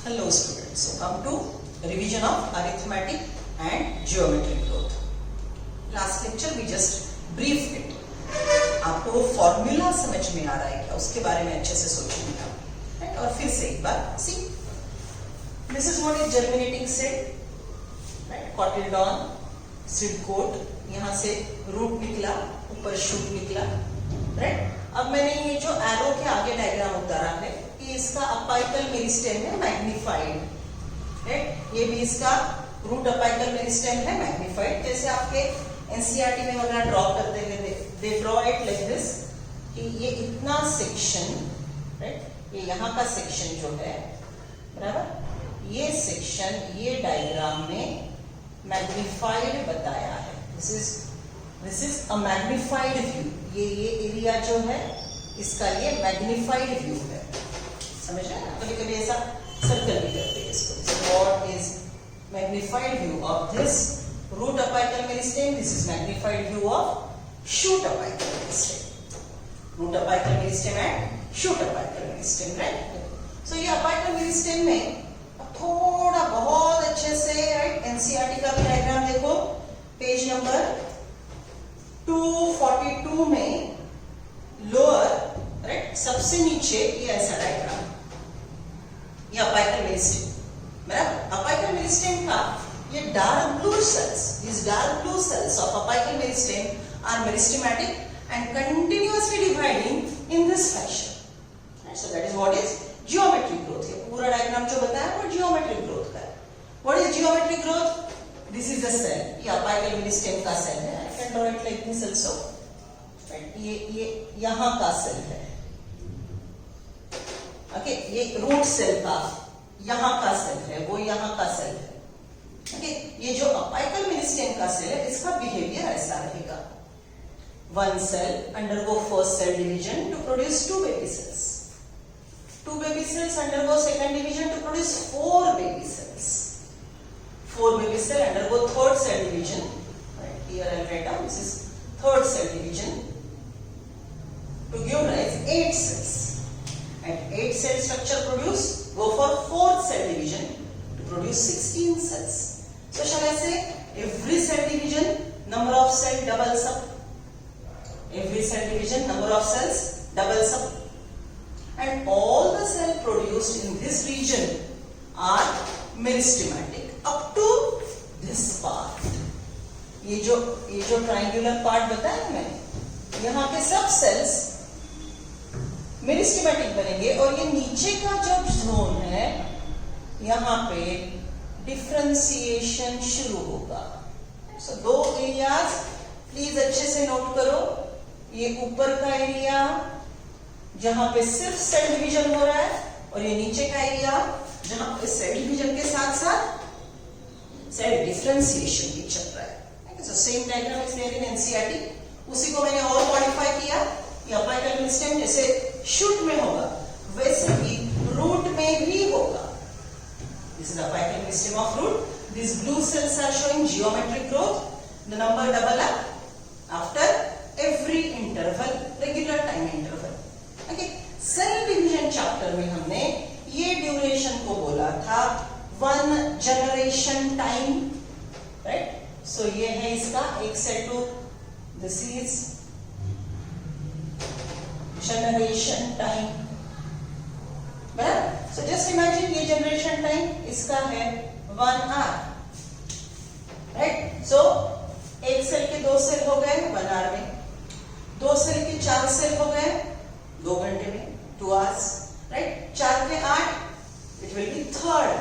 Hello students, so come to revision of arithmetic and geometric growth. Last lecture we just briefed it. आपको वो formula समझ में आ रहा है क्या, उसके बारे में अच्छे से सोचिएगा, right? और फिर से एक बार see, this is what is germinating seed, right? Cotyledon, seed coat, यहाँ से रूट निकला, ऊपर शूट निकला, right? अब मैंने ये जो एरो के आगे डायग्राम उतारा है, ये इसका अपाइकल मेरिस्टेम है मैग्नीफाइड, राइट? ये भी इसका रूट अपाइकल मेरिस्टेम है मैग्नीफाइड। जैसे आपके एनसीईआरटी में वगैरह ड्रॉ करते हैं, they draw it like this कि ये इतना सेक्शन, राइट? ये यहाँ का सेक्शन जो है, बराबर, ये सेक्शन ये डायग्राम में मैग्नीफाइड बताया है। This is a magnified view. ये एरिया जो है इसका ये मैग्नीफाइड व्यू है, समझ रहे हैं? कभी कभी ऐसा सर्कल भी करते हैं इसको। What is magnified view of this root apical meristem? This is magnified view of shoot apical meristem. Root apical meristem and shoot apical meristem, right? So ये अपाइकल मेरिस्टेम में थोड़ा बहुत अच्छे से, राइट, एनसीईआरटी का भी डायग्राम देखो, page number 242 में लोअर, राइट, सबसे नीचे ये ऐसा डायग्राम, ये अपाइकल मेरिस्टेम, बराबर? अपाइकल मेरिस्टेम का ये dark blue cells, these dark blue cells of apical meristem are meristematic and continuously dividing in this fashion, right? So that is what is geometric growth. ये पूरा diagram जो बताया वो geometric growth का है। What is geometric growth? This is the cell, ये apical meristem का cell है। I can draw it like this also, right? ये यहाँ का सेल है, ओके? ये रूट सेल का यहाँ का सेल है, वो यहाँ का सेल है, ओके? ये जो अपाइकल मेरिस्टेम का सेल है, इसका बिहेवियर ऐसा रहेगा। One cell undergo first cell division to produce two baby cells, two baby cells undergo second division to produce four baby cells, four baby cell undergo third cell division, right? Here I'll write down this is third cell division to give rise 8 cells. And 8 cell structure produce go for 4th cell division to produce 16 cells. So shall I say every cell division number of cell doubles up. Every cell division number of cells doubles up. And all the cell produced in this region are meristematic up to this part. ये जो triangular part बताया मैंने, यहाँ के सब sales meristematic बनेंगे और ये नीचे का जो जोन है यहाँ पे डिफरेंशिएशन शुरू होगा। सो दो एरियाज प्लीज अच्छे से नोट करो। ये ऊपर का एरिया जहां पे सिर्फ सेल डिवीजन हो रहा है और ये नीचे का एरिया जहां पे सेल डिवीजन के साथ साथ सेल डिफरेंशिएशन भी चल रहा है। So same diagram is there in NCERT, उसी को मैंने और मॉडिफाई किया। ये अपाइकल मेरिस्टेम जैसे शूट में होगा वैसे ही रूट में भी होगा। This is apical meristem of root. These blue cells are showing geometric growth. The number double up after every interval, regular time interval. Okay. Cell division chapter में हमने ये ड्यूरेशन को बोला था 1 generation time, right? So ये है इसका एक cell two, this is generation time, बराबर? So just imagine ये generation time इसका है 1 hour, right? So एक सेल के 2 सेल हो गए 1 hour में, 2 सेल के 4 सेल हो गए 2 घंटे में, 2 hours, right? 4 के 8, it will be third,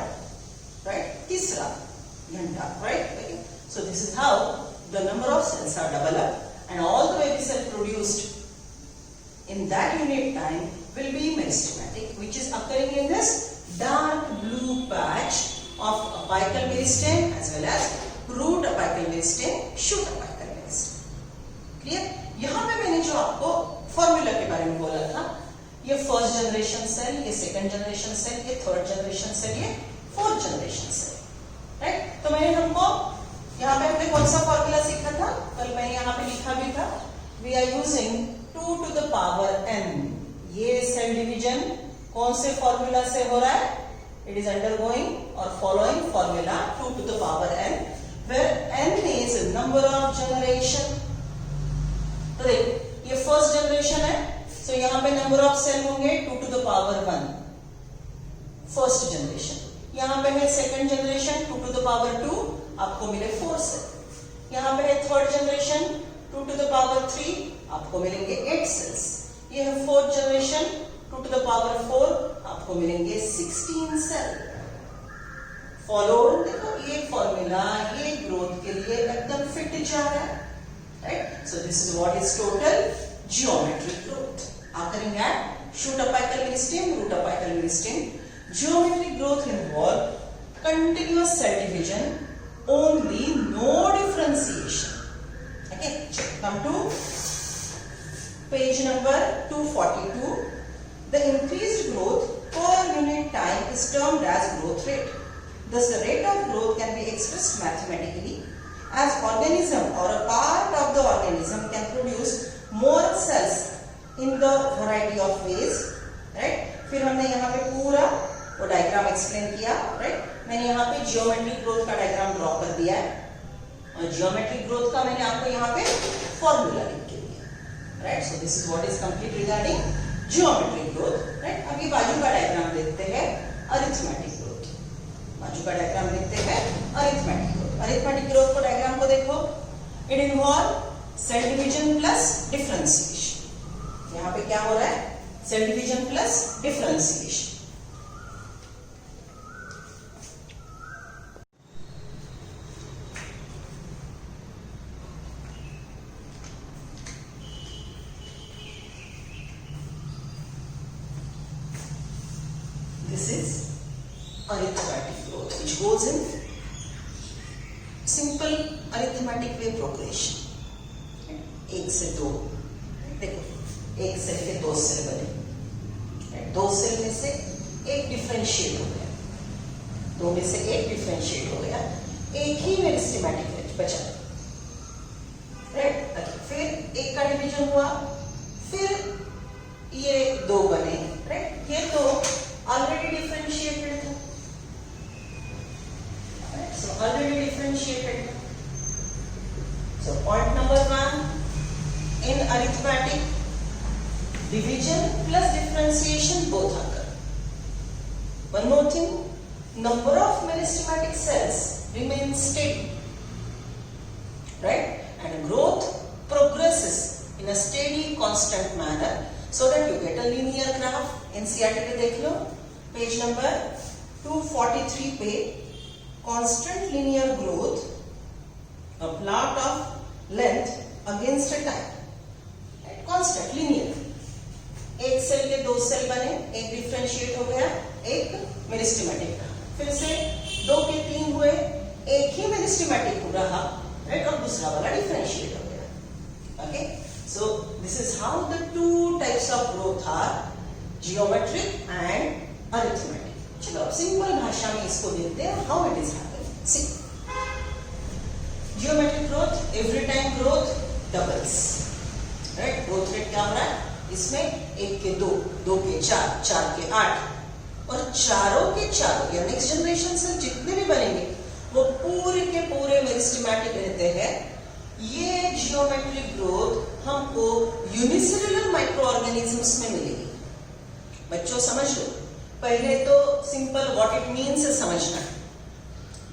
right? तीसरा घंटा, right? Okay. So this is how the number of cells are double up and all the baby cell produced in that unit time will be meristematic, which is occurring in this dark blue patch of apical meristem as well as root apical meristem, shoot apical meristem. Clear? यहाँ पे मैंने जो आपको formula के बारे में बोला था, ये फर्स्ट जनरेशन सेल, ये सेकंड जनरेशन सेल, ये थर्ड जनरेशन सेल, ये फोर्थ जनरेशन सेल, राइट? तो मैंने हमको यहाँ पे हमने कौन सा फॉर्मूला सीखा था? कल मैंने यहाँ पे लिखा भी था, we are using 2 to the power n। ये सेल डिवीजन कौन से फॉर्मूला से हो रहा है? It is undergoing or following formula 2 to the power n, where n is number of generation. तो देख ये फर्स्ट जनरेशन है, सो यहाँ पे नंबर ऑफ सेल होंगे 2 to the power 1, first generation. यहाँ पे है second generation 2 to the power 2, आपको मिले 4 सेल. यहाँ पे है third generation 2 to the power 3, आपको मिलेंगे 8 सेल्स. ये है fourth generation 2 to the power 4, आपको मिलेंगे 16 सेल. फॉलोड, देखो ये फॉर्मूला ये ग्रोथ के लिए एकदम फिट जा रहा है. Right? So this is what is total geometric growth. Occurring at shoot apical meristem, root apical meristem. Geometric growth involve continuous cell division only, no differentiation. Okay, come to page number 242. The increased growth per unit time is termed as growth rate. Thus the rate of growth can be expressed mathematically as organism or a part of the organism can produce more cells in the variety of ways. Right? फिर हमने यहाँ पे पूरा वो diagram explain किया. Right, मैंने यहाँ पे जियोमेट्रिक ग्रोथ का डायग्राम ड्रॉ कर दिया है, और जियोमेट्रिक ग्रोथ का मैंने आपको यहाँ पे फॉर्मूला लिख के दिया. Right, so this is what is complete regarding geometric growth. Right, अब ये बाजू का डायग्राम देखते हैं, अरिथमेटिक ग्रोथ. बाजू का डायग्राम देखते हैं, अरिथमेटिक ग्रोथ. अरिथमेटिक ग्रोथ को डायग्राम को देखो. It involve cell division plus differentiation. यहाँ पे क्या हो रहा है? Cell division plus differentiation. This is arithmetic growth, which goes in simple arithmetic way progression. 1 से 2, देखो 1 सेल के 2 सेल बने, 2 सेल में से एक डिफरेंशिएट हो गया, 2 में से एक डिफरेंशिएट हो गया, एक ही मेरिस्टेमेटिक रेंज बचा. राइट, फिर एक का डिवीजन हुआ, फिर ये 2 बने. राइट, ये 2 ऑलरेडी डिफरेंशिएटेड थे. So already differentiated. So point number 1, in arithmetic, division plus differentiation both occur. One more thing, number of meristematic cells remains steady, right? And growth progresses in a steady, constant manner, so that you get a linear graph. NCERT पे देख लो, page number 243 पे constant linear growth, a plot of length against a time. Right? Constant linear. एक cell के 2 cell बने, एक differentiate हो गया, एक मेरिस्टेमेटिक रहा. फिर से 2 के 3 हुए, एक ही मेरिस्टेमेटिक रहा, राइट, और दूसरा वाला डिफरेंशिएट हो गया. Okay, so this is how the 2 types of growth are, geometric and arithmetic. चलो अब सिंपल भाषा में इसको देखते हैं, how it is happening. See, geometric growth, every time growth doubles. Right, growth rate क्या हो रहा है इसमें? 1 के 2, 2 के 4, 4 के 8, और चारों के चारों या नेक्स्ट जनरेशन से जितने भी बनेंगे वो पूरे के पूरे मेरिस्टेमेटिक रहते हैं. ये जियोमेट्रिक ग्रोथ हमको यूनिसेलुलर माइक्रो ऑर्गेनिजम्स में मिलेगी. बच्चों समझ लो, पहले तो सिंपल व्हाट इट मीन्स है समझना.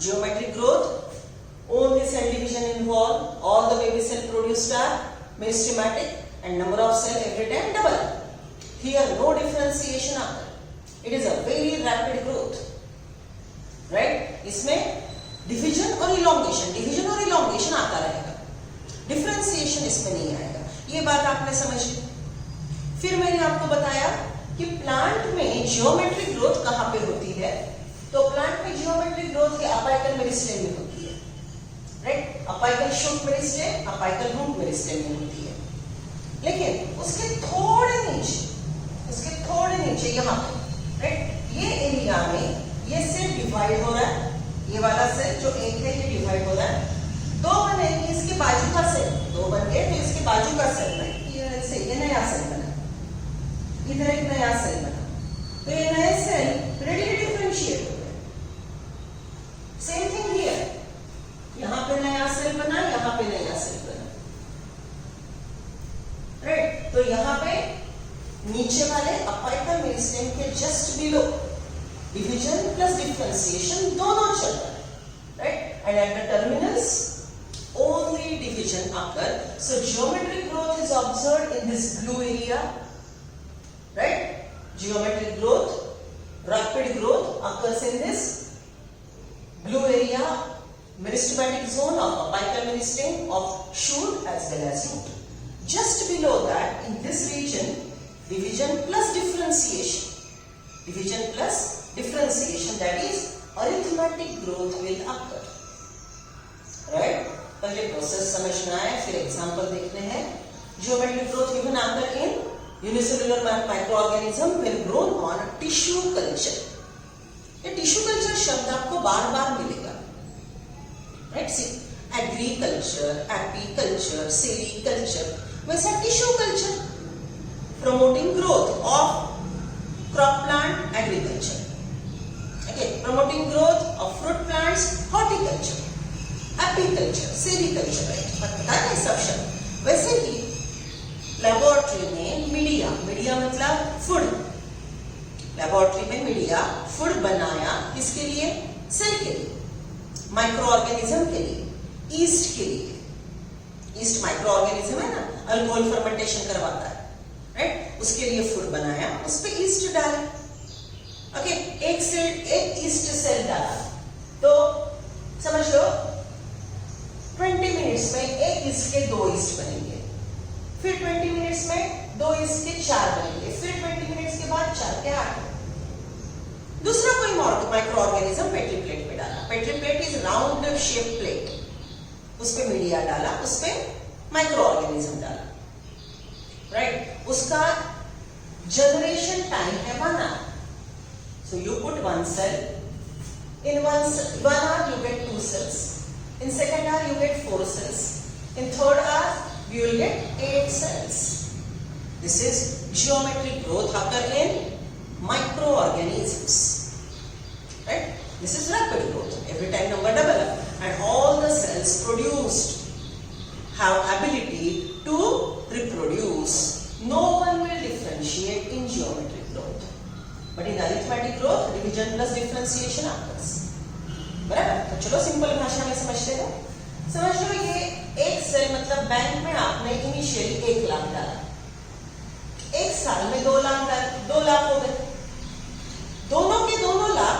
Geometric growth, only cell division involved, all the baby cell produced are meristematic and number of cell every time double. Here no differentiation occur. It is a very rapid growth. Right? इसमें division और elongation आता रहेगा. Differentiation इसमें नहीं आएगा. ये बात आपने समझ ली. फिर मैंने आपको बताया कि प्लांट में जियोमेट्रिक ग्रोथ कहाँ पे होती है. तो प्लांट में जियोमेट्रिक ग्रोथ के अपाइकल मेरिस्टेम में होती है. Right, apical shoot meristem, apical root meristem में होती है. लेकिन उसके थोड़े नीचे यहाँ पे, राइट, ये एरिया में ये सेल डिवाइड हो रहा है. ये वाला सेल जो एक है ये डिवाइड हो रहा है. 2 बने, इसके बाजू का सेल 2 बन गए, तो इसके बाजू का सेल में ये नया सेल बना, इधर एक नया सेल बना. तो ये नए सेल रेडी डिफरेंशिएट यहाँ पे नीचे वाले अपाइकल मेरिस्टेम के just below division plus differentiation दोनों चल रहा है, right, and at the terminals only division occur. So geometric growth is observed in this blue area, right? Geometric growth, rapid growth occurs in this blue area, meristematic zone of apical meristem of shoot as well as root. Just below that, in this region, division plus differentiation. Division plus differentiation, that is arithmetic growth will occur, right? पहले process समझना है, फिर example देखने हैं. Geometric growth given आकर इन unicellular microorganism will grow on tissue culture. ये tissue culture शब्द आपको बार बार मिलेगा, राइट? सी एग्रीकल्चर, एपीकल्चर, सेरीकल्चर, वैसा tissue culture promoting growth of crop plant agriculture, okay, promoting growth of fruit plants horticulture, apiculture, sericulture, right? पता है सब शब्द. वैसे ही लेबोरेटरी में मीडिया, मीडिया मतलब फूड, लेबोरेटरी में मीडिया फूड बनाया किसके लिए? सेल के लिए, माइक्रो ऑर्गेनिज्म के लिए, ईस्ट के लिए. ईस्ट माइक्रो ऑर्गेनिज्म है ना, अल्कोहल फर्मेंटेशन करवाता है, राइट? उसके लिए फूड बनाया, उस पे ईस्ट डाला, ओके, एक ईस्ट सेल डाला तो समझ लो 20 मिनट्स में एक ईस्ट के 2 ईस्ट बनेंगे, फिर 20 मिनट्स में 2 ईस्ट के 4 बनेंगे, फिर 20 मिनट्स के बाद 4 के 8. दूसरा कोई माइक्रो ऑर्गेनिज्म पेट्री प्लेट पे डाला. Petri plate is round shape plate, उस पे मीडिया डाला, उस पे माइक्रो ऑर्गेनिज्म डाला, राइट? उसका जनरेशन टाइम है 1 hour. So you put 1 cell, in 1 hour you get 2 cells. In second hour you get 4 cells. In third hour you will get 8 cells. This is geometric growth occur in microorganisms, right? This is rapid growth. Every time number double up and all the cells produced have ability to reproduce. No one will differentiate in geometric growth, but in arithmetic growth division plus differentiation occurs. बराबर? तो चलो simple भाषा में समझते हैं. समझ लो ये एक सेल मतलब बैंक में आपने इनिशियली 1 लाख डाला, एक साल में 2 लाख डाल, 2 लाख हो गए. दोनों के दोनों lakh,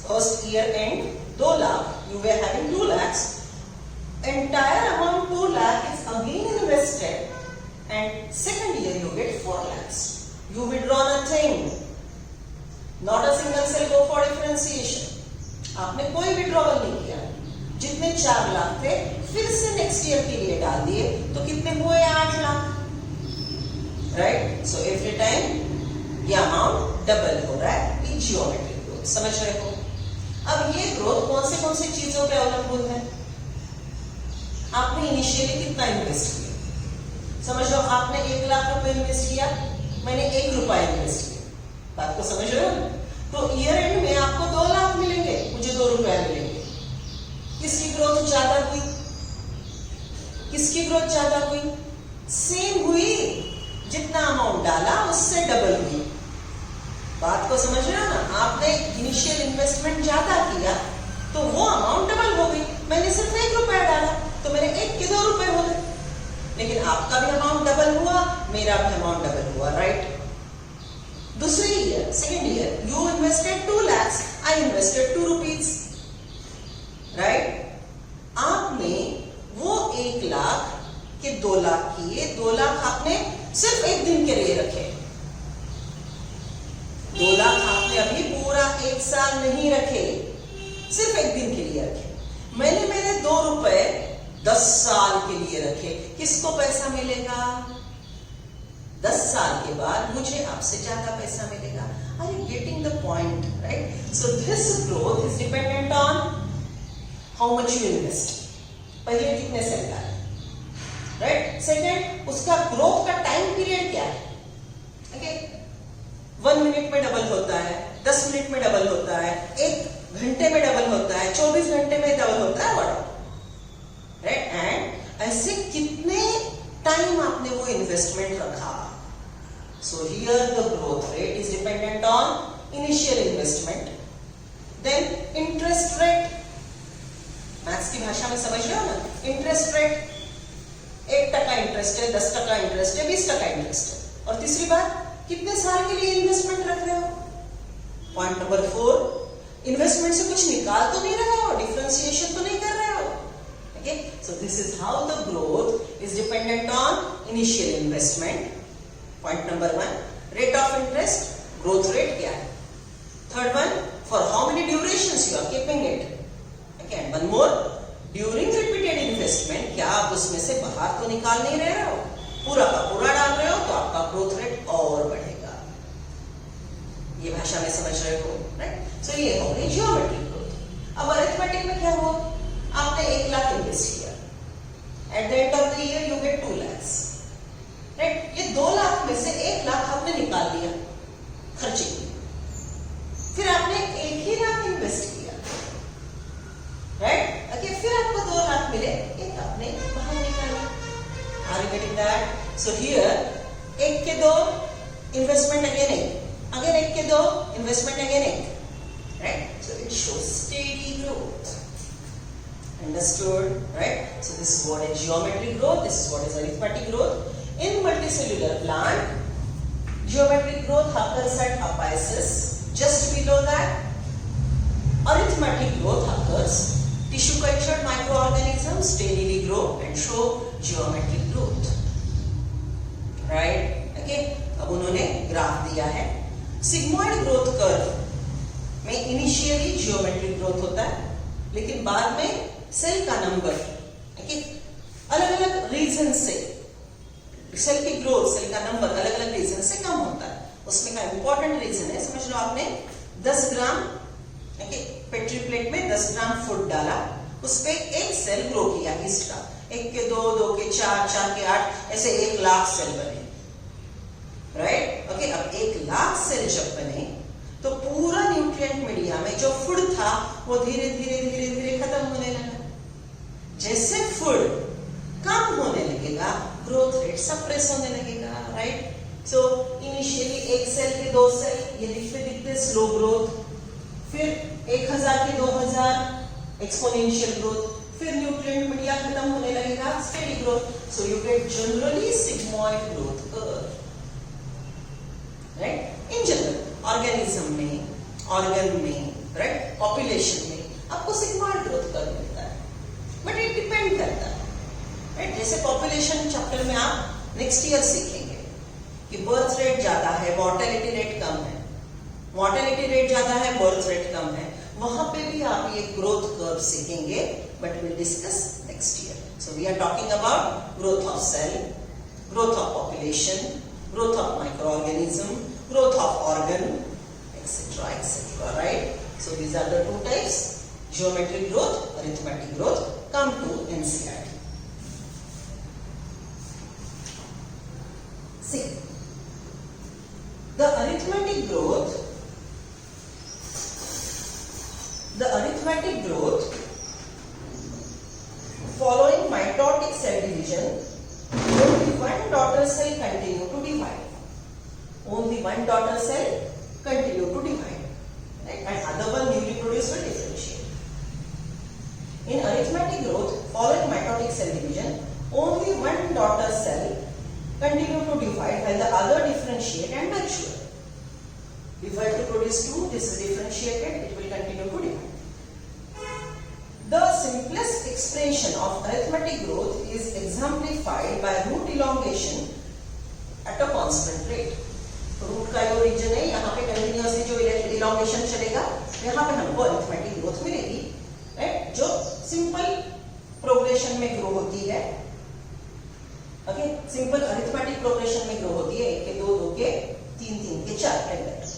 first year and 2 lakh, you were having 2 lakhs. Entire amount 2 lakh is again invested and second year you get 4 lakhs. You withdraw nothing. Not a single cell go for differentiation. आपने कोई विड्रॉवल नहीं किया. जितने 4 लाख थे फिर से नेक्स्ट ईयर के लिए डाल दिए, तो कितने हुए? 8 lakh, right? So every time ये अमाउंट डबल हो रहा है. ये जियोमेट्रिक ग्रोथ, समझ रहे हो? अब ये ग्रोथ कौन से चीजों पे अवलंबन है? आपने इनिशियली कितना इन्वेस्ट किया? समझ लो आपने 1 लाख रुपए इन्वेस्ट किया, मैंने 1 रुपया इन्वेस्ट किया. बात को समझ रहे हो? तो ईयर एंड में आपको 2 लाख मिलेंगे, मुझे 2 रुपया मिलेंगे. किसकी ग्रोथ ज्यादा हुई? किसकी ग्रोथ ज्यादा हुई? सेम हुई. जितना अमाउंट डाला उससे डबल हुई. बात को समझ रहे हो ना? आपने इनिशियल इन्वेस्टमेंट ज्यादा किया तो वो अमाउंट डबल हो गई. मैंने सिर्फ 1 रुपया डाला तो मेरे 1 के 2 रुपए हो गए, लेकिन आपका भी अमाउंट डबल हुआ, मेरा भी अमाउंट डबल हुआ, राइट? दूसरे year, second year, you invested 2 lakhs, I invested 2 rupees, right? आपने वो 1 लाख के 2 लाख किए, 2 लाख आपने सिर्फ 1 दिन के लिए रखे. 2 लाख आपने अभी पूरा 1 साल नहीं रखे, सिर्फ 1 दिन के लिए रखे. मैंने मेरे 2 रुपए 10 साल के लिए रखे. किसको पैसा मिलेगा? 10 साल के बाद मुझे आपसे ज्यादा पैसा मिलेगा. Are you getting the point, right? So this growth is dependent on how much you invest. पहले कितने सेल डाले, राइट? सेकेंड, उसका ग्रोथ का टाइम पीरियड क्या है? ओके, 1 मिनट में डबल होता है, 10 मिनट में डबल होता है, 1 घंटे में डबल होता है, 24 घंटे में डबल होता है, राइट? एंड ऐसे कितने टाइम आपने वो आपको इन्वेस्टमेंट रखा, so here the growth rate is dependent on initial investment, then interest rate, maths की भाषा में समझ रहे हो ना, इंटरेस्ट रेट 1% इंटरेस्ट है, 10% इंटरेस्ट है, 20% इंटरेस्ट है, और तीसरी बात कितने साल के लिए इन्वेस्टमेंट रख रहे हो। पॉइंट नंबर 4, इन्वेस्टमेंट से कुछ निकाल तो नहीं रहे हो, डिफरेंशिएशन तो नहीं कर रहे हो। Okay, so this is how the growth is dependent on initial investment. Point number 1, rate of interest, growth rate क्या है। Third one, for how many durations you are keeping it. Okay, and one more, during repeated investment क्या आप उसमें से बाहर तो निकाल नहीं रहे हो, पूरा का पूरा डाल रहे हो, तो आपका ग्रोथ रेट और बढ़ेगा। ये भाषा में समझ रहे हो, राइट। सो ये हो गई जियोमेट्रिक ग्रोथ। अब अरिथमेटिक में क्या हो, आपने 1 लाख इन्वेस्ट किया, at the end of the year you get 2 lakhs, right. ये 2 लाख में से 1 लाख आपने निकाल लिया खर्चे के लिए, फिर आपने 1 ही लाख इन्वेस्ट किया, राइट। ओके, फिर आपको 2 लाख मिले, एक आपने बाहर निकाला। Are you getting that? So here 1 के 2 investment again 1, again 1 के 2 investment again 1, right? So it shows steady growth. Understood, right? So this is what is geometric growth. This is what is arithmetic growth. In multicellular plant, geometric growth occurs at apices. Just below that, arithmetic growth occurs. Tissue cultured microorganisms steadily grow and show geometric growth, right? Okay, अब उन्होंने graph दिया है। Sigmoid growth curve में initially geometric growth होता है, लेकिन बाद में सेल का नंबर, okay, अलग अलग रीजन से सेल की ग्रोथ, सेल का नंबर अलग अलग रीजन से कम होता है। उसमें का इंपॉर्टेंट रीजन है, समझ लो आपने 10 ग्राम पेट्री प्लेट में 10 ग्राम फूड डाला, उस पे एक सेल ग्रो किया ईस्ट का, 1 के 2, 2 के 4, 4 के 8, ऐसे 1 लाख सेल बने, राइट। ओके, अब 1 लाख सेल जब बने तो पूरा न्यूट्रिएंट मीडिया में जो फूड था वो धीरे धीरे धीरे धीरे खत्म होने लगा। जैसे फूड कम होने लगेगा, ग्रोथ रेट सप्रेस होने लगेगा, राइट। सो इनिशियली 1 सेल के 2 सेल, ये दिखते स्लो ग्रोथ, फिर 1000 के 2000 एक्सपोनेंशियल ग्रोथ, फिर न्यूट्रिएंट मीडिया खत्म होने लगेगा, steady growth. So you get generally sigmoid growth curve, right. In general organism में, ऑर्गन में, राइट, पॉपुलेशन में आपको सिग्मॉइड ग्रोथ कर्व मिलता है, बट इट डिपेंड करता है, राइट। जैसे पॉपुलेशन चैप्टर में आप नेक्स्ट ईयर सीखेंगे कि बर्थ रेट ज्यादा है, मॉर्टेलिटी रेट कम है, मॉर्टेलिटी रेट ज्यादा है, बर्थ रेट कम है, वहां पे भी आप ये ग्रोथ कर्व सीखेंगे, but will discuss next year. So we are talking about growth of cell, growth of population, growth of microorganism, growth of organ, etcetera etcetera, right. So these are the 2 types, geometric growth, arithmetic growth. Come to NCERT. See, the arithmetic growth following mitotic cell division, only one daughter cell continue to divide. Only one daughter cell continue to divide, right? And other one newly produced will differentiate. In arithmetic growth following mitotic cell division, only one daughter cell continue to divide while the other differentiate and mature. If I have to produce 2, this is differentiated, it will continue to divide. The simplest expression of arithmetic growth is exemplified by root elongation at a constant rate. Root का जो reason है, यहाँ पे continuously जो elongation चलेगा, यहाँ पे हमको arithmetic growth मिलेगी, राइट, जो सिंपल प्रोग्रेशन में ग्रो होती है। ओके, सिंपल अरिथमेटिक प्रोग्रेशन में ग्रो होती है, 1 के 2, 2 के 3, 3 के 4।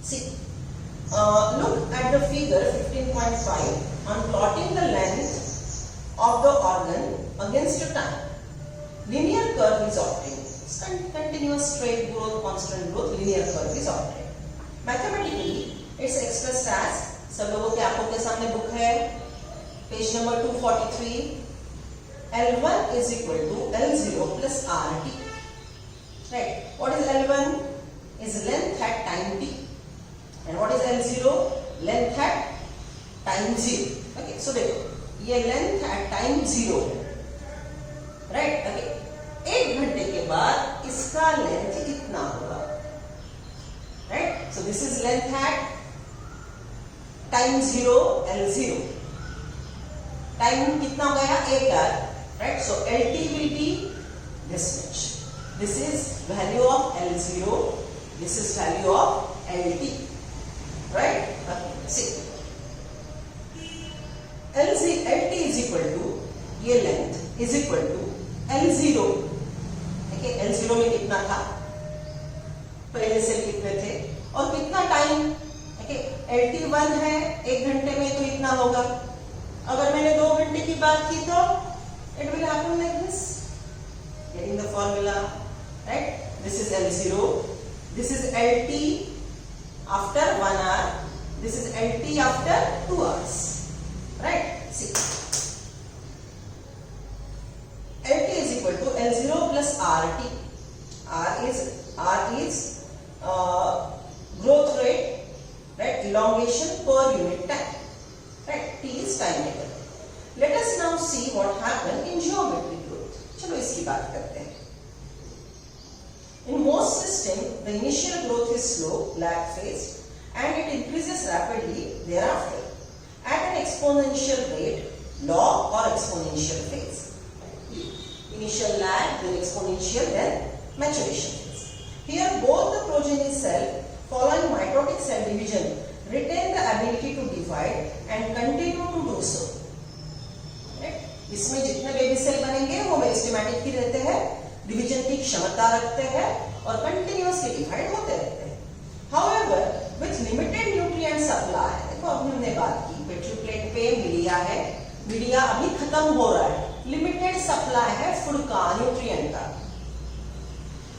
See, look at the figure 15.5 on plotting the length of the organ against time. Linear curve is obtained. Continuous straight growth, constant growth, linear curve is obtained. Mathematically, it's expressed as, सब लोगों के आंखों के सामने book है, page number 243, L1 is equal to L0 plus RT. Right? What is L1? Is length at time t. And what is L0? Length at time 0. Okay, so देखो ये length at time 0 है. Right? Okay. 1 घंटे के बाद इसका length इतना होगा. Right? So this is length at time 0 L0. Time कितना हो गया? 1 hour. Right? So LT will be this much. This is value of L0. This is value of LT. Right? Okay. See. LT is equal to ये length is equal to L0. Okay, L0 में कितना था? पहले से कितने थे? और कितना टाइम? Okay, LT1 है 1 घंटे में तो इतना होगा. अगर मैंने 2 घंटे की बात की तो it will happen like this. Getting the formula, right? This is L0. This is LT after 1 hour. This is LT after 2 hours. Right? See. LT is equal to L0 plus RT. R is growth rate, right? Elongation per unit time. Right? T is time taken. Let us now see what happened in geometric growth. चलो इसकी बात करते हैं. In most systems, the initial growth is slow, lag phased, and it increases rapidly thereafter at an exponential rate, log or exponential phase. Initial lag, then exponential, then maturation phase. Here, both the progeny cell following mitotic cell division retain the ability to divide and continue to do so. Right? इसमें जितने baby cell बनेंगे वो meristematic ही रहते हैं, division की क्षमता रखते हैं और कंटिन्यूअसली डिवाइड होते रहते हैं. However, with limited nutrient supply, देखो अभी हमने बात की पेट्री प्लेट पे मीडिया है, मीडिया अभी खत्म हो रहा है, लिमिटेड सप्लाई है फूड का, न्यूट्रिएंट का.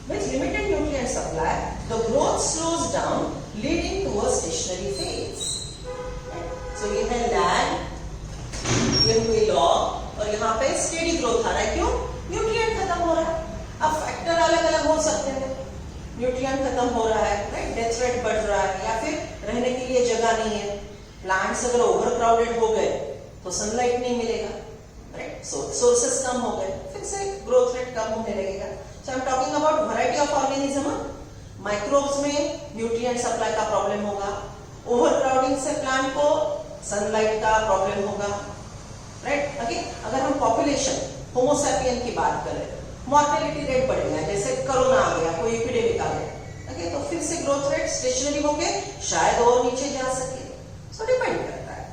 With limited nutrient supply, the growth slows down, leading to a stationary phase. So ये है lag, ये हुई log और यहाँ पे स्टेडी ग्रोथ आ रहा है. क्यों? न्यूट्रिएंट खत्म हो रहा है. अब फैक्टर अलग अलग हो सकते हैं. न्यूट्रिएंट खत्म हो रहा है, राइट? डेथ रेट बढ़ रहा है, या फिर रहने के लिए जगह नहीं है. प्लांट्स अगर ओवर क्राउडेड हो गए तो सनलाइट नहीं मिलेगा, राइट? सोर्सेस कम हो गए, फिर से ग्रोथ रेट कम होने लगेगा. So I am talking about variety of organism. Microbes में न्यूट्रिएंट सप्लाई का प्रॉब्लम होगा, ओवर क्राउडिंग से प्लांट को सनलाइट का प्रॉब्लम होगा, राइट? ओके, अगर हम पॉपुलेशन होमोसैपियन की बात करें, मॉर्टेलिटी रेट बढ़ गया, जैसे कोरोना आ गया, कोई एपिडेमिक आ गया, ओके, तो फिर से ग्रोथ रेट स्टेशनरी होके शायद और नीचे जा सके. सो डिपेंड करता है.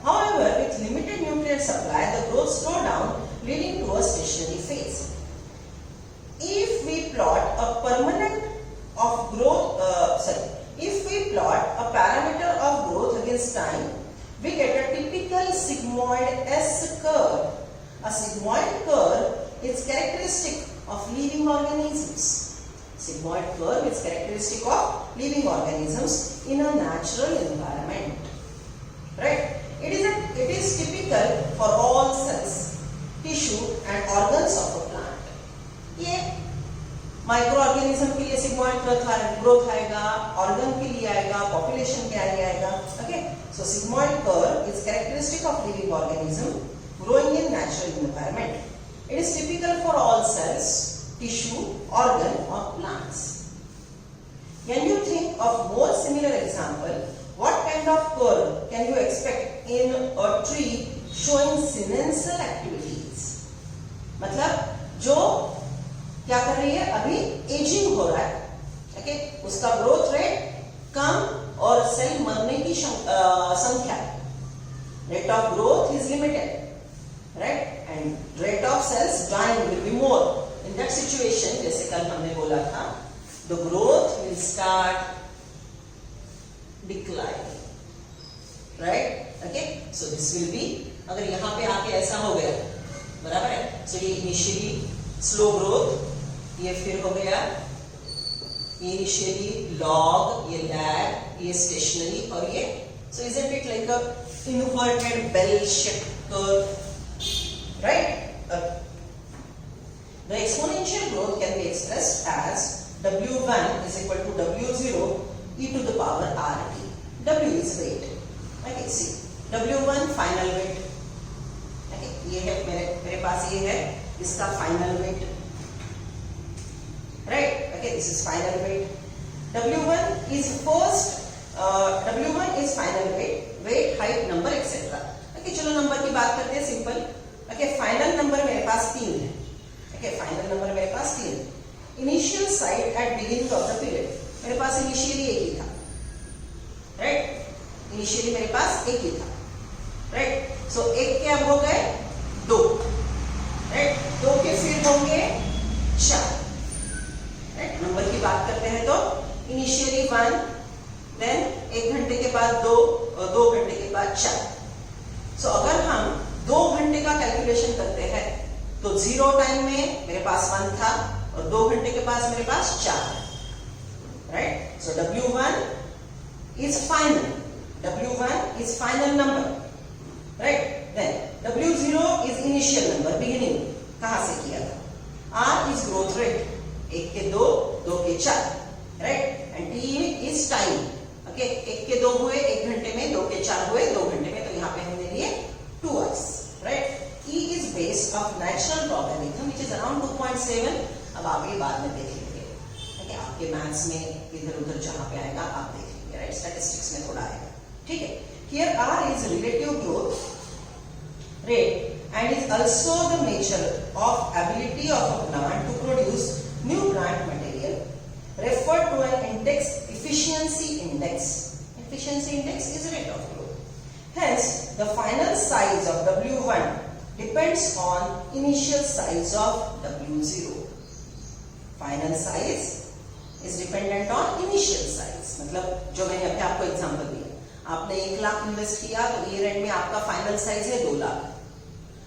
However, with limited nutrient supply, the growth slow down, leading to a stationary phase. If we plot a parameter of growth against time, we get a typical sigmoid S curve. A sigmoid curve is characteristic of living organisms. Sigmoid curve is characteristic of living organisms in a natural environment. Right? It is typical for all cells, tissue and organs of a plant. ये micro organism के लिए sigmoid growth आएगा, organ के लिए आएगा, population के लिए आएगा. Okay, so sigmoid curve is characteristic of living organism growing in natural environment. It is typical for all cells, tissue, organ or plants. When you think of more similar example, what kind of curve can you expect in a tree showing senescent activities? मतलब जो क्या कर रही है, अभी ageing हो रहा है, ओके, उसका ग्रोथ रेट कम और सेल मरने की संख्या, rate of growth is limited, right? And rate of cells dying will be more. In that situation, जैसे कल हमने बोला था, the growth will start decline, right? Okay, so this will be, अगर यहां पे आके ऐसा हो गया, बराबर है, सो ये इनिशियली स्लो ग्रोथ, ये फिर हो गया इनिशियली लॉग, ये लैग, ये स्टेशनरी, और ये, so isn't it like a inverted bell shaped curve, right? The exponential growth can be expressed as W1 is equal to W0 e to the power RT. W is weight. Okay, see, W1 final weight. Okay, ये है मेरे पास ये है इसका final weight. Right? Okay, this is final weight. W1 is W1 is final weight, height, number, etc. Okay, चलो number की बात करते हैं सिंपल. Okay, फाइनल नंबर मेरे पास 3 है. Okay, फाइनल नंबर मेरे पास 3. Initial side at beginning of the period, मेरे पास initially एक ही था. राइट, इनिशियली मेरे पास एक ही था. राइट, सो एक के अब हो गए 2. राइट, 2 के फिर होंगे 4. राइट, नंबर की बात करते हैं तो इनिशियली 1, देन 1 घंटे के बाद 2, और 2 घंटे के बाद 4. सो अगर हम 2 घंटे का कैलकुलेशन करते हैं तो 0 टाइम में मेरे पास 1 था और 2 घंटे के पास मेरे पास 4 है. Right, so W1 is final. W1 is final number. Right, then W0 is initial number, beginning. कहां से किया था? R is growth rate. 1 के 2, 2 के 4. Right, and T is time. Okay, 1 के 2 हुए 1 घंटे में, 2 के 4 हुए 2 घंटे में, तो यहाँ पे हमने लिए 2 hours. Right, E is based of natural logarithm which is around 2.7. अब आप ये बाद में देख लेंगे. Okay, आपके मैथ्स में इधर उधर जहां पे आएगा आप देख लेंगे. राइट, स्टैटिस्टिक्स में थोड़ा आएगा. ठीक है. Here R is relative growth rate and is also the measure of ability of a plant to produce new plant material, referred to an index, efficiency index. Efficiency index is rate of growth. Hence, the final size of W1 depends on initial size of W0. Final size is dependent on initial size. मतलब जो मैंने अभी आपको example दिया, आपने 1 lakh invest किया तो year and में आपका फाइनल साइज है 2 लाख.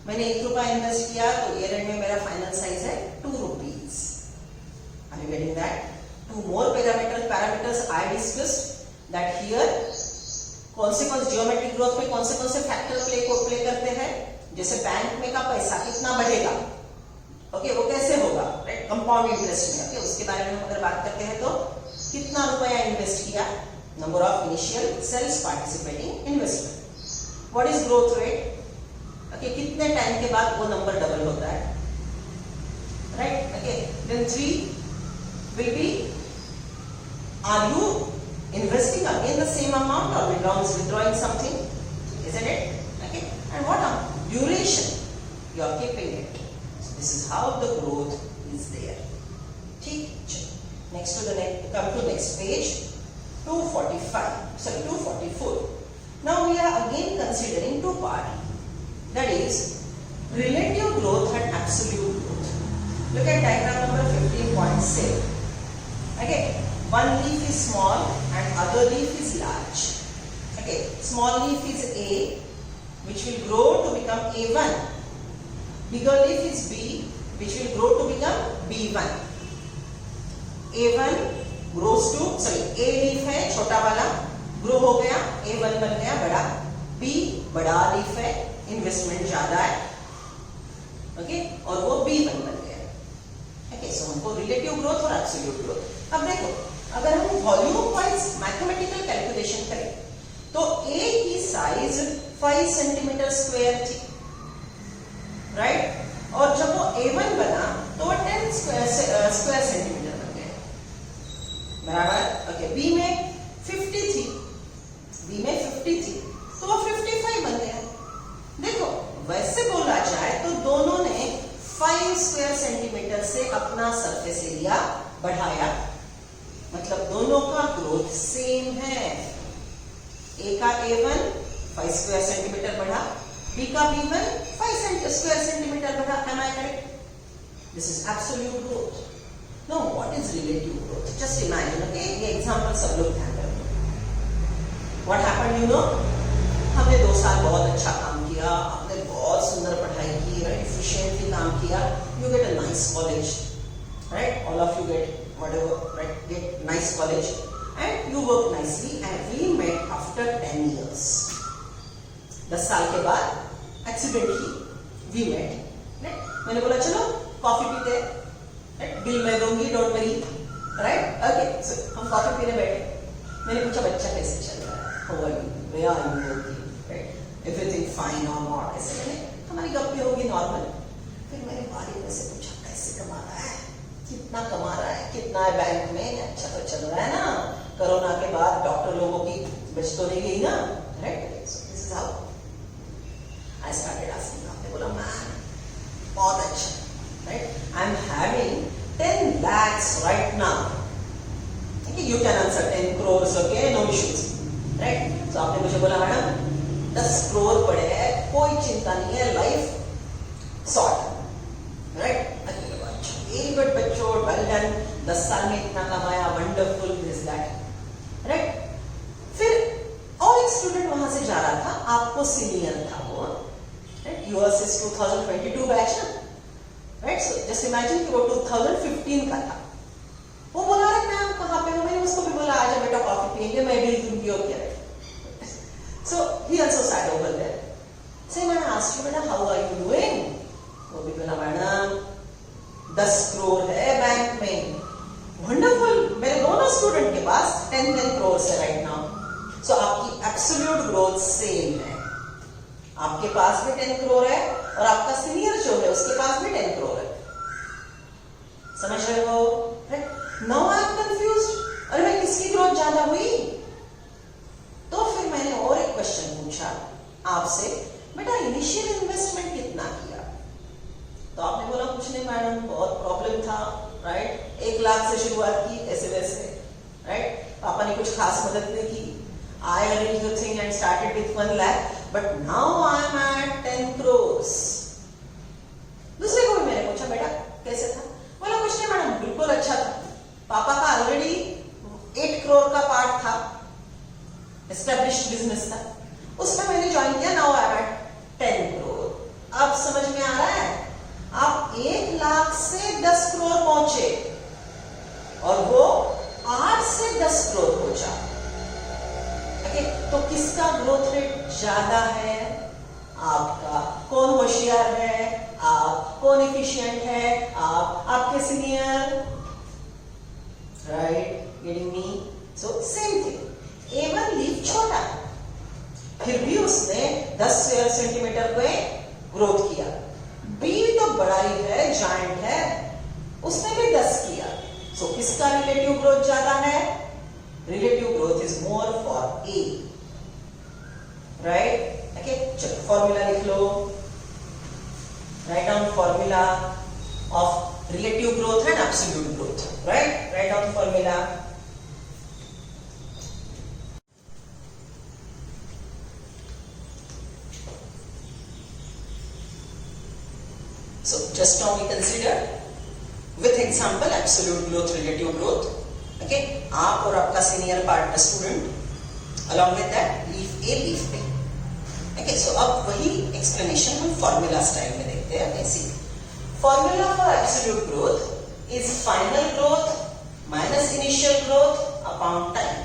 मैंने 1 रुपया इन्वेस्ट किया तो ईयर एंड में मेरा फाइनल साइज है 2 rupees. Are you getting that? 2 more parameters I discussed that here. कौन से जियोमेट्रिक ग्रोथ में कौन से फैक्टर प्ले करते हैं? जैसे बैंक में का पैसा कितना बढ़ेगा, ओके, वो कैसे होगा? राइट, कंपाउंड इंटरेस्ट में. ओके, उसके बारे में हम अगर बात करते हैं तो कितना रुपया इन्वेस्ट किया, number of initial cells participating investment. What is growth rate? Okay, कितने टाइम के बाद वो नंबर डबल होता है. Right, okay, then 3 will be, are you investing again the same amount or withdrawing something, isn't it? Okay, and what duration you are keeping it. So this is how the growth is there. ठीक. Next to come to next page, 244. Now we are again considering 2 parts, that is relative growth and absolute growth. Look at diagram number 15.7. Okay, one leaf is small and other leaf is large. Okay, small leaf is A, which will grow to become A1. Bigger leaf is B, which will grow to become B1. A1 grows to, A leaf है छोटा वाला, grow हो गया, A1 बन गया बड़ा. B बड़ा leaf है, इन्वेस्टमेंट ज्यादा है, ओके, और वो B1 बन गया. ओके, सो हमको रिलेटिव ग्रोथ और एब्सोल्यूट ग्रोथ. अब देखो, अगर हम वॉल्यूम वाइज मैथमेटिकल कैलकुलेशन करें तो A की साइज 5 सेंटीमीटर स्क्वायर थी. राइट, और जब वो A1 बना तो वो 10 स्क्वायर सेंटीमीटर बन गया. बराबर. ओके, B में 50 थी, तो वो 55 बन गया. देखो, वैसे बोला जाए तो दोनों ने 5 स्क्वायर सेंटीमीटर से अपना सरफेस एरिया बढ़ाया, मतलब दोनों का ग्रोथ सेम है. ए का A1 5 स्क्वायर सेंटीमीटर बढ़ा, बी का B1 5 स्क्वायर सेंटीमीटर बढ़ा. Am I correct? This is absolute growth. Now what is relative growth? Just imagine, okay, ये एग्जांपल सब लोग ध्यान रखो. What happened, you know? हमने 2 साल बहुत अच्छा काम किया, आपने बहुत सुंदर पढ़ाई की, राइट, एफिशिएंटली काम किया. You get a nice college, right? All of you get whatever, right? Get nice college and you work nicely and we met after 10 years. 10 साल के बाद accidentally we met मैंने बोला चलो कॉफी पीते हैं, बिल मैं दूंगी, डोंट वरी, राइट? ओके, सो हम कॉफी पीने बैठे। मैंने पूछा बच्चा कैसे चल रहा है, how are you, where are you working, right, everything fine और नॉट, ऐसे मैंने हमारी गप्पे होगी नॉर्मल। फिर मैंने बारी में से पूछा कैसे कमा रहा है, कितना कमा रहा है, कितना है बैंक में, अच्छा तो चल रहा है ना, कोरोना के बाद डॉक्टर लोगों की बच तो नहीं गई ना, right? So this is how I started asking. आपने बोला मैम बहुत अच्छा, right, I am having 10 lakhs right now. Okay, you can answer 10 crores, okay, no issues, right? So आपने मुझे बोला मैडम 10 करोड़ पड़े हैं, कोई चिंता नहीं है, life sort, right? Very good बच्चों, वेल डन, 10 साल में इतना कमाया, वंडरफुल, दिस दैट, राइट? फिर और एक स्टूडेंट वहां से जा रहा था, आपको सीनियर था वो, राइट? यूएस इज 2022 बैच ना, राइट? सो जस्ट इमेजिन कि वो 2015 का था। वो बोला रहा मैम कहाँ पे हो, मैंने उसको भी बोला आजा बेटा कॉफी पियेंगे, मैं बिल दूंगी, okay, right? So he also sat over there. से मैंने आस्क्ड यू बेटा हाउ आर यू डूइंग? वो भी बोला मैडम 10 करोड़ है बैंक में, वंडरफुल, मेरे दोनों स्टूडेंट के पास 10 करोड़ है राइट नाउ। सो आपकी एब्सोल्यूट ग्रोथ सेम है, आपके पास भी 10 करोड़ है और आपका सीनियर जो है उसके पास भी 10 करोड़ है, समझ रहे हो? नाउ आई एम कंफ्यूज्ड, अरे मैं किसकी ग्रोथ ज्यादा हुई? तो फिर मैंने और एक क्वेश्चन पूछा आपसे, बेटा इनिशियल इन्वेस्टमेंट कितना किया? तो आपने बोला कुछ नहीं मैडम, बहुत प्रॉब्लम था, राइट, 1 लाख से शुरुआत की, ऐसे वैसे, राइट? पापा ने कुछ खास मदद नहीं की, I arranged the thing and started with 1 lakh, but now I am at 10 crores. दूसरे को भी मैंने पूछा बेटा कैसे था? बोला कुछ नहीं मैडम, बिल्कुल अच्छा था, पापा का ऑलरेडी 8 करोड़ का पार्ट था, एस्टेब्लिश्ड बिजनेस था, उसमें मैंने ज्वाइन किया, now I am at 10 crore. अब समझ में आ रहा है, आप 1 लाख से 10 करोड़ पहुंचे और वो 8 से 10 करोड़ पहुंचा। ओके, तो किसका ग्रोथ रेट ज्यादा है? आपका। कौन होशियार है? आप। कौन एफिशिएंट है? आप। आपके senior, right? Getting me? So same thing, A1 leaf छोटा है, फिर भी उसने 10 सेंटीमीटर पे ग्रोथ किया। B तो बड़ा ही है, जायंट है, उसने भी 10 किया। सो किसका रिलेटिव ग्रोथ ज्यादा है? Relative growth is more for A, right? Okay, चलो फॉर्मूला लिख लो, write down formula of relative growth and absolute growth, right? Write down formula. So just now we consider with example absolute growth, relative growth. Okay, आप और आपका senior partner student, along with that leaf A leaf B. Okay, so अब वही explanation हम formula style में देखते हैं। ऐसी formula for absolute growth is final growth minus initial growth upon time.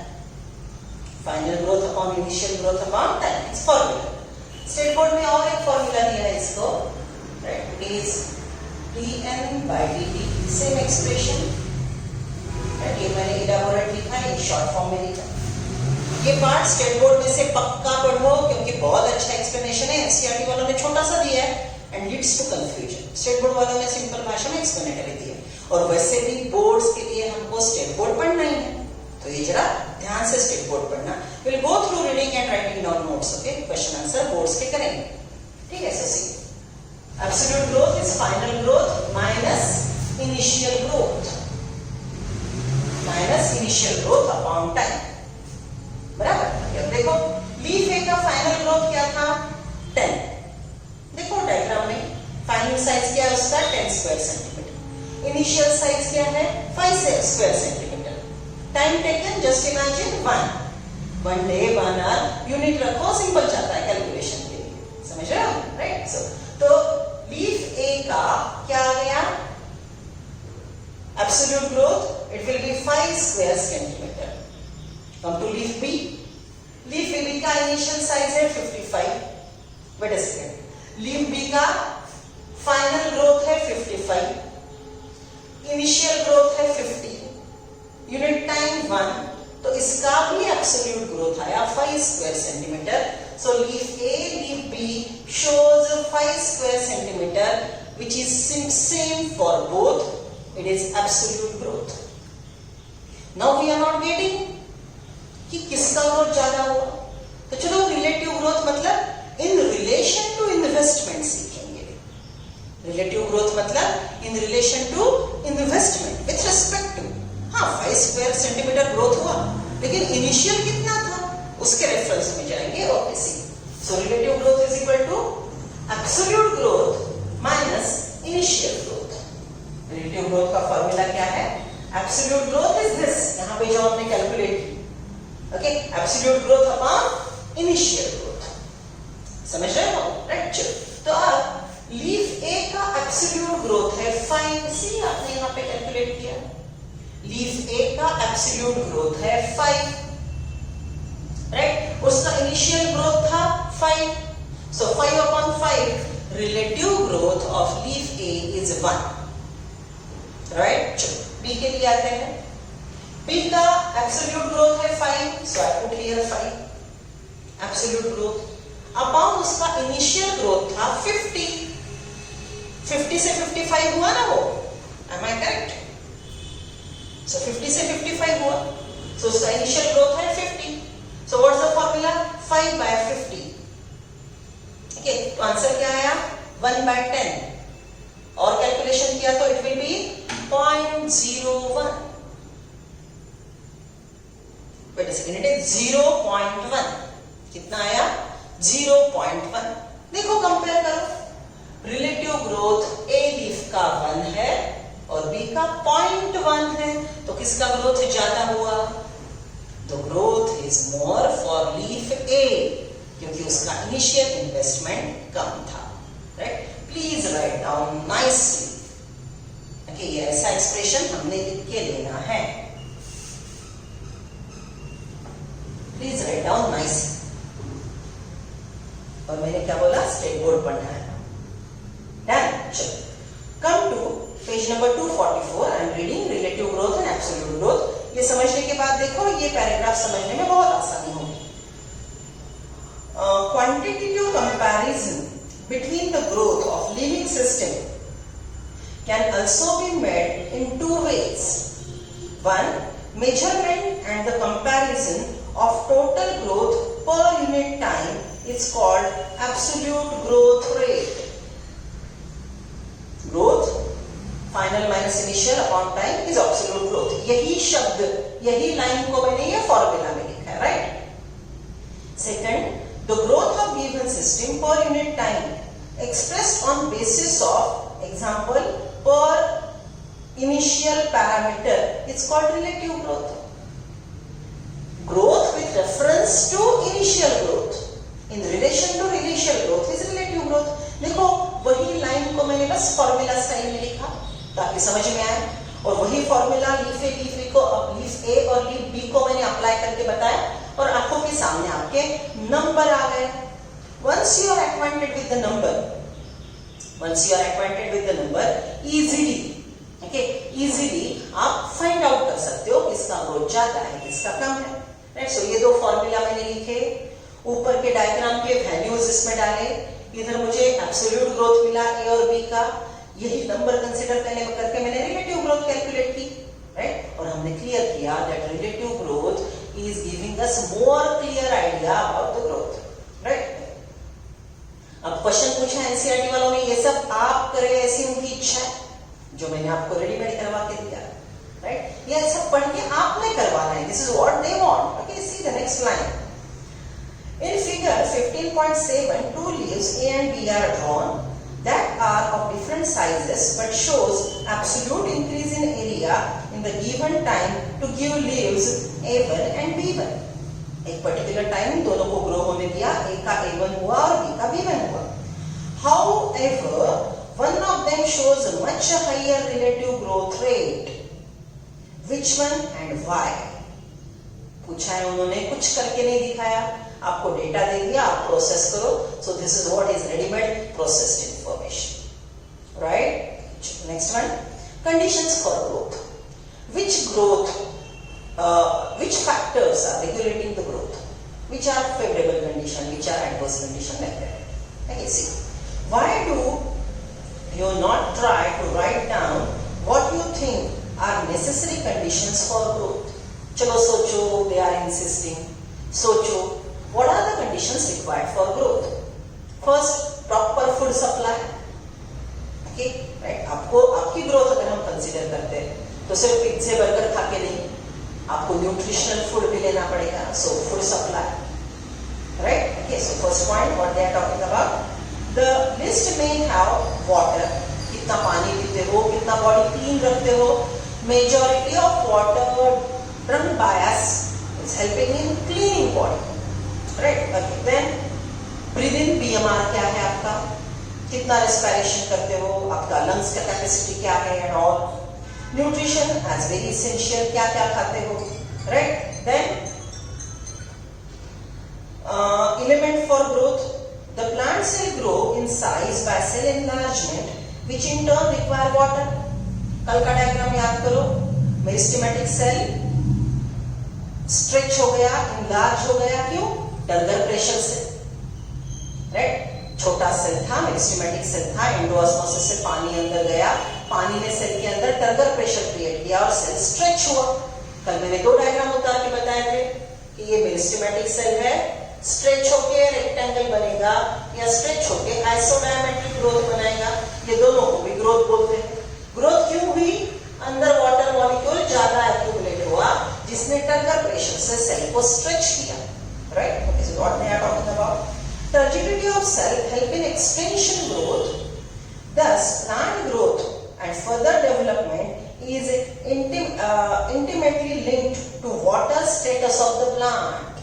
Final growth upon initial growth upon time is formula. State board में और एक फॉर्मूला दिया है इसको, right? It is dn/dt, same expression, ये मैंने इलाबोरेट लिखा है, शॉर्ट फॉर्म में लिखा। ये पार्ट स्टेट बोर्ड में से पक्का पढ़ो क्योंकि बहुत अच्छा एक्सप्लेनेशन है। एनसीईआरटी वालों ने छोटा सा दिया है and leads to confusion. State board वालों ने सिंपल भाषा में एक्सप्लेनेटरी दिया है, और वैसे भी बोर्ड्स के लिए हमको स्टेट बोर्ड पढ़ना ही है, तो ये जरा ध्यान से स्टेट बोर्ड पढ़ना। Will go through reading and writing down notes, okay? Question answer boards के करेंगे, ठीक है? ऐसे see absolute growth is final growth minus initial growth, minus initial growth upon time, बराबर? अब देखो लीफ ए का फाइनल ग्रोथ क्या था? 10। देखो डायग्राम में फाइनल साइज क्या है उसका? 10 स्क्वायर सेंटीमीटर। इनिशियल साइज क्या है? 5 square centimetre. Time taken just imagine 1 day 1 hour, unit रखो, सिंपल जाता है कैलकुलेशन के लिए, समझ रहे हो? राइट? सो तो लीफ ए का क्या आ गया? Absolute growth, it will be 5 square centimeter. Come to leaf B. Leaf B का initial size है 55. Wait a second. Leaf B का final growth है square centimeter. So leaf A, leaf B shows 5 square centimeter, which is same for both. It is absolute growth. Now we are not getting कि किसका growth ज्यादा हुआ, तो चलो relative growth मतलब in relation to investment सीखेंगे. Relative growth मतलब in relation to investment with respect to. हाँ, 5 स्क्वायर सेंटीमीटर ग्रोथ हुआ, लेकिन इनिशियल कितना था उसके रेफरेंस में जाएंगे obviously. So relative growth is equal to absolute growth minus initial growth. Relative growth का फॉर्मूला क्या है? एब्सोल्यूट ग्रोथ इज दिस, यहां पे जो हमने कैलकुलेट की. Okay, absolute growth upon initial growth. समझ रहे हो? राइट. तो अब लीफ ए का एब्सोल्यूट ग्रोथ है 5. सी आपने यहां पे कैलकुलेट किया. लीफ ए का एब्सोल्यूट ग्रोथ है 5, राइट. उसका इनिशियल ग्रोथ था 5. So 5 upon 5, relative growth of leaf A is 1, right. B के लिए आते हैं. बी का एब्सोल्यूट ग्रोथ है 5, so I put here 5 absolute growth upon उसका इनिशियल ग्रोथ था 50. 50 से 55 हुआ ना वो, एम आई करेक्ट? सो 50 से 55 हुआ, सो उसका इनिशियल ग्रोथ है 50. So what's the formula? 5 by 50. ठीक है, तो आंसर क्या आया? 1/10. और कैलकुलेशन किया तो it will be 0.01. Wait a second, it is 0.1. कितना आया? 0.1. देखो कंपेयर करो. रिलेटिव ग्रोथ ए लीफ का 1 है और बी का 0.1 है, तो किसका ग्रोथ ज्यादा हुआ? The growth is more for leaf A, क्योंकि उसका इनिशियल इन्वेस्टमेंट कम था, right. Please write down nicely. Okay, ये ऐसा एक्सप्रेशन हमने लिख के लेना है. Please write down nicely. और मैंने क्या बोला? स्टेट बोर्ड पढ़ना है. डन. चलो, come to page number 244. I am reading relative growth and absolute growth. ये समझने के बाद देखो, ये पैराग्राफ समझने में बहुत आसानी होगी. Quantitative comparison between the growth of living system can also be made in 2 ways. One, measurement and the comparison of total growth per unit time is called absolute growth rate. Growth, final minus initial upon time is absolute growth. यही शब्द, यही line को मैंने ये formula में लिखा है, right. Second, the growth of given system per unit time expressed on basis of example per initial parameter is called relative growth. Growth with reference to initial growth in relation to initial growth is relative growth. देखो, वही line को मैंने बस formula style में लिखा ताकि समझ में आए, और वही formula leaf A, leaf B को, लीफ ए और लीफ बी को मैंने अप्लाई करके बताया, और आंखों के सामने आपके नंबर आ गए. Once you are acquainted with the number, easily, okay, easily आप फाइंड आउट कर सकते हो किसका ग्रोथ ज्यादा है, किसका कम है, राइट. सो ये 2 फॉर्मूला मैंने लिखे, ऊपर के डायग्राम के वैल्यूज इसमें डाले. इधर मुझे एब्सोल्यूट ग्रोथ मिला ए और बी का, यही नंबर कंसीडर करके मैंने रिलेटिव ग्रोथ कैलकुलेट की, राइट. और हमने क्लियर किया that relative growth is giving us more clear idea about the growth, right. अब क्वेश्चन पूछा एनसीईआरटी वालों ने, ये सब आप करें ऐसी उनकी इच्छा है, जो मैंने आपको रेडीमेड करवा के दिया, राइट. ये सब पढ़ के आपने करवाना है. This is what they want. Okay, see the next line. In figure 15.7, 2 leaves A and B are drawn that are of different sizes but shows absolute increase in area in the given time to give leaves A1 and B1. एक particular time दोनों को grow होने दिया, ए का A1 हुआ और B का B1 हुआ. However, one of them shows a much higher relative growth rate. Which one and why? पूछा है उन्होंने, कुछ करके नहीं दिखाया, आपको डेटा दे दिया, आप प्रोसेस करो. सो this is what is readymade processed information, right. Next one, conditions for growth. which factors are regulating the growth? which are favorable condition, which are adverse condition, like that. Okay, see, why do you not try to write down what you think are necessary conditions for growth? चलो सोचो, they are insisting. सोचो, what are the conditions required for growth? First, proper food supply. Okay, right? आपको आपकी growth अगर हम consider करते हैं तो सिर्फ पिज्जे बर्गर खा के नहीं, आपको न्यूट्रिशनल फूड भी लेना पड़ेगा. So food supply, right? Okay, so first point what they are talking about, the list may have water. कितना पानी पीते हो, कितना बॉडी क्लीन रखते हो. Majority of water drunk by us is helping in cleaning body, right? Okay, then breathe in, BMR क्या है आपका, कितना रेस्पिरेशन करते हो, आपका लंग्स का कैपेसिटी क्या है, and all. Nutrition as very essential, क्या क्या खाते हो, right? Then element for growth, the plant cell grow in size by cell enlargement which in turn require water. कल का डायग्राम याद करो, मेरिस्टेमेटिक सेल स्ट्रेच हो गया, इनलार्ज हो गया, क्यों? टर्गर प्रेशर से, राइट? छोटा सेल था, मेरिस्टेमेटिक सेल था, एंडोऑस्मोसिस से पानी अंदर गया, पानी ने सेल के अंदर टर्गर प्रेशर क्रिएट किया और सेल स्ट्रेच हुआ. कल मैंने दो डायग्राम उतार के बताए थे कि ये मेरिस्टेमेटिक सेल है, स्ट्रेच होके रेक्टेंगल बनेगा या स्ट्रेच होके आइसोडायमेट्रिक ग्रोथ बनाएगा. ये दोनों को भी ग्रोथ बोलते हैं. ग्रोथ क्यों हुई? अंदर वाटर मॉलिक्यूल ज्यादा एक्यूमुलेट हुआ जिसने टर्गर प्रेशर से सेल को स्ट्रेच किया, right? This is what they are talking about. Turgidity of cell help in extension growth. Thus, plant growth and further development is intimately linked to water status of the plant.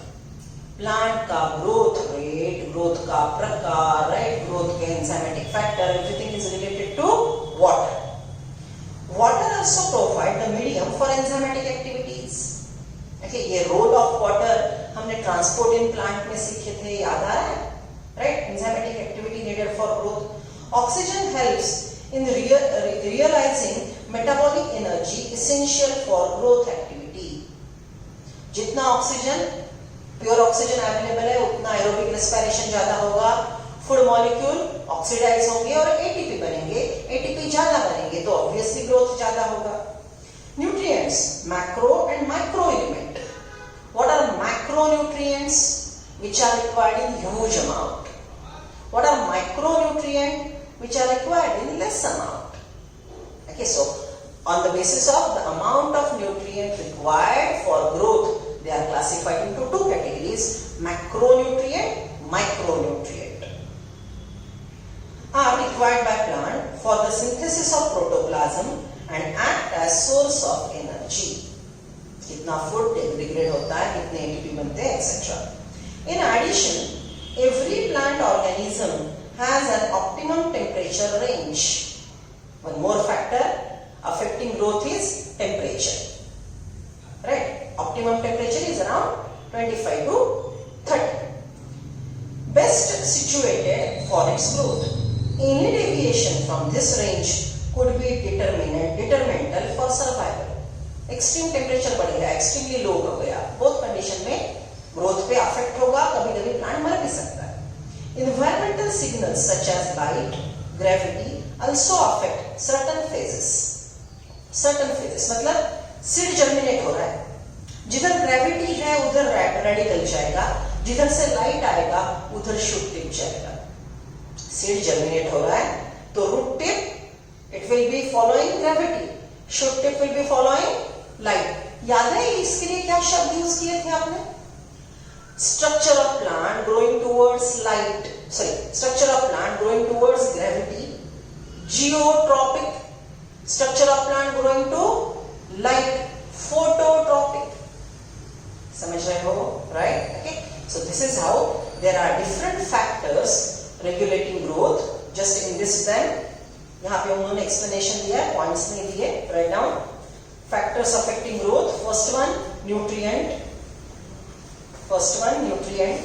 Plant का growth rate, growth का प्रकार, right? Growth के enzymatic factor, everything is related to water. Water also provide the medium for enzymatic activities. Okay, ये role of water हमने transport in plant में सीखे थे, याद आ रहा है? Right? Enzymatic activity needed for growth. Oxygen helps in realizing metabolic energy essential for growth activity. जितना oxygen, pure oxygen available है, उतना एरोबिक रेस्पिरेशन ज्यादा होगा, फूड मॉलिक्यूल ऑक्सीडाइज होंगे और एटीपी बनेंगे. एटीपी ज्यादा बनेंगे तो ऑब्वियसली ग्रोथ ज्यादा होगा. Nutrients, macro and micro element. What are macronutrients which are required in huge amount? What are micronutrients which are required in less amount? Okay, so on the basis of the amount of nutrient required for growth, they are classified into two categories: macronutrient, micronutrient. Are required by plant for the synthesis of protoplasm and act as source of energy. कितना food degrade होता है, कितने ATP बनते हैं, etcetera. In addition, every plant organism has an optimum temperature range. One more factor affecting growth is temperature. Right? Optimum temperature is around 25 to 30. Best situated for its growth. Any deviation from this range could be detrimental for survival. Extreme temperature बढ़ेगा, extremely low हो गया, both condition में growth पे affect होगा, कभी कभी plant मर भी सकता है. Environmental signals such as light, gravity also affect certain phases. Certain phases मतलब सीड जर्मिनेट हो रहा है, जिधर ग्रेविटी है उधर रेडिकल जाएगा, जिधर से लाइट आएगा उधर शूट टिप जाएगा. सीड जर्मिनेट हो रहा है तो root tip it will be following gravity, shoot tip will be following light. याद है इसके लिए क्या शब्द यूज किए थे आपने? Structure of plant growing towards light, structure of plant growing towards gravity. Geotropic, structure of plant growing to light. Phototropic. समझ रहे हो, right? Okay. So this is how there are different factors regulating growth. Just in this then, यहाँ पे उन्होंने explanation दिया है, points नहीं दिए. Write down factors affecting growth. First one, nutrient. First one, nutrient.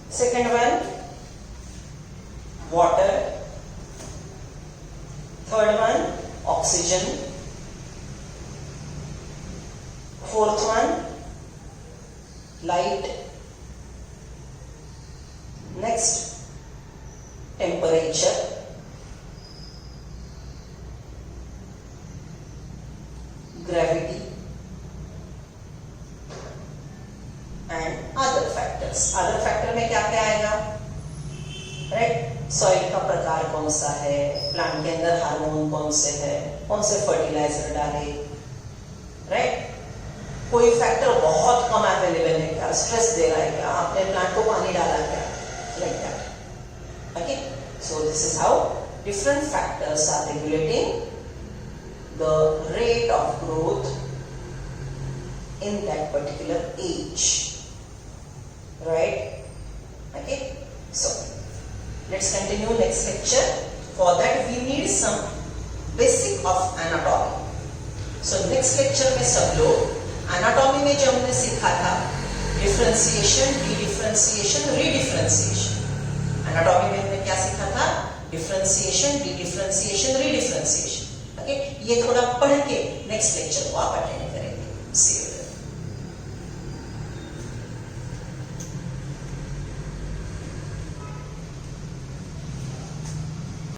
Second one, water. Third one, oxygen. Fourth one, light. Next, temperature. Gravity and other factors. Other factor में क्या क्या आएगा? राइट, सॉइल का प्रकार कौन सा है, प्लांट के अंदर हार्मोन कौन से है, कौन से फर्टिलाइजर डाले, राइट, कोई फैक्टर बहुत कम अवेलेबल है क्या, स्ट्रेस दे रहा है क्या, आपने प्लांट को पानी डाला क्या, like that. Okay, so this is how different factors are regulating the rate of growth in that particular age, right? Okay, so let's continue next lecture. For that we need some basic of anatomy. So next lecture में सब लोग anatomy में जो हमने सीखा था differentiation, dedifferentiation, redifferentiation. Anatomy में हमने क्या सीखा था? Differentiation, dedifferentiation, redifferentiation. ओके, ये थोड़ा पढ़ के नेक्स्ट लेक्चर को आप अटेंड करेंगे. See you.